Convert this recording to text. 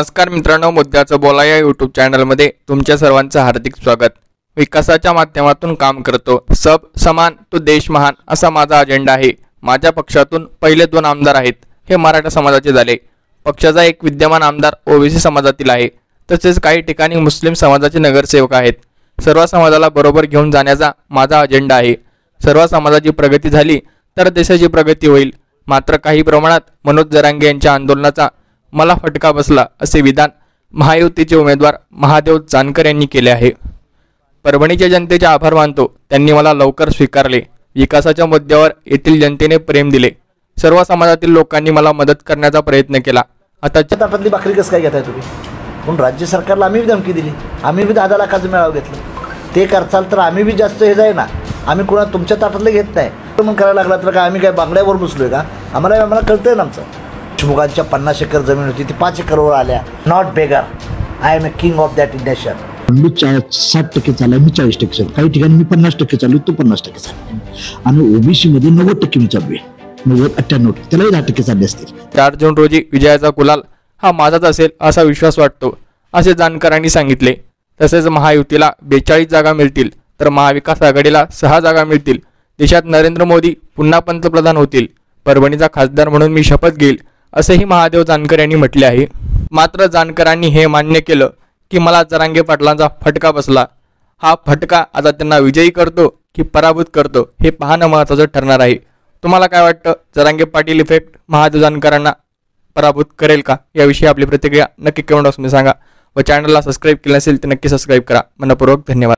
नमस्कार मित्रांनो, मुद्द्याचं बोला या यूट्यूब चॅनलमध्ये तुमच्या सर्वांचं हार्दिक स्वागत। विकासाच्या माध्यमातून काम करतो, सब समान तो देश महान असा माझा अजेंडा आहे। माझ्या पक्षातून पहिले 2 आमदार आहेत, हे मराठा समाजाचे झाले। पक्षाचा एक विद्यमान आमदार ओबीसी समाजातील आहे, तसेच काही ठिकाणी मुस्लिम समाजाचे नगरसेवक आहेत। सर्व समाजाला बरोबर घेऊन जाण्याचा माझा अजेंडा आहे। सर्व समाजाची प्रगती झाली तर देशाची प्रगती होईल। मात्र काही प्रमाणात मनोज जरांगे यांच्या आंदोलनाचा मला फटका बसला असे विधान महायुतीचे उमेदवार महादेव जानकर यांनी केले आहे। परभणीच्या जनतेचे आभार मानतो, त्यांनी मला लवकर स्वीकारले। विकासाच्या मुद्द्यावर येथील जनतेने प्रेम दिले। सर्व समाजातील लोकांनी मला मदत करण्याचा प्रयत्न केला। आता ताटातली भाकरी कसं काय घेताय तुम्ही? पण राज्य सरकारला आम्ही धमकी दिली, आम्ही 10 लाखाचं मेळावं घेतलं। ते करताल तर आम्ही बी जास्त हे जाय ना, आम्ही कुणा तुमच्या ताटातले घेत नाही म्हणून करायला लागला तर काय आम्ही काय बांगड्यावर बसलोय का? आम्हाला कळतंय ना आमचं। देशमुखांच्या 50 एकर जमीन होती ती 5 एकरवर आल्या। Not beggar, I am a king of that nation. मी 60% चालू, मी 40% चालू, काही ठिकाणी मी 50% चालू, तो 50% चालू, आणि ओबीसी मध्ये 90% मी चालू आहे। 98 त्यालाही 10% चालले असतील। 4 जून रोजी विजयाचा गुलाल हा माझाच असेल असा विश्वास वाटतो, असे जानकरांनी सांगितले। तसेच महायुतीला 42 जागा मिळतील तर महाविकास आघाडीला 6 जागा मिळतील। देशात नरेंद्र मोदी पुन्हा पंतप्रधान होतील। परभणीचा खासदार म्हणून मी शपथ घेईल असेही महादेव जानकर यांनी म्हटले आहे। मात्र जानकरांनी हे मान्य केलं की मला जरांगे पाटलांचा फटका बसला। हा फटका आता त्यांना विजयी करतो की पराभूत करतो हे पाहणं महत्त्वाचं ठरणार आहे। तुम्हाला काय वाटतं, जरांगे पाटील इफेक्ट महादेव जानकरांना पराभूत करेल का? याविषयी आपली प्रतिक्रिया नक्की कमेंट बॉक्समध्ये सांगा व चॅनलला सबस्क्राईब केले नसेल तर नक्की सबस्क्राईब करा। मनपूर्वक धन्यवाद।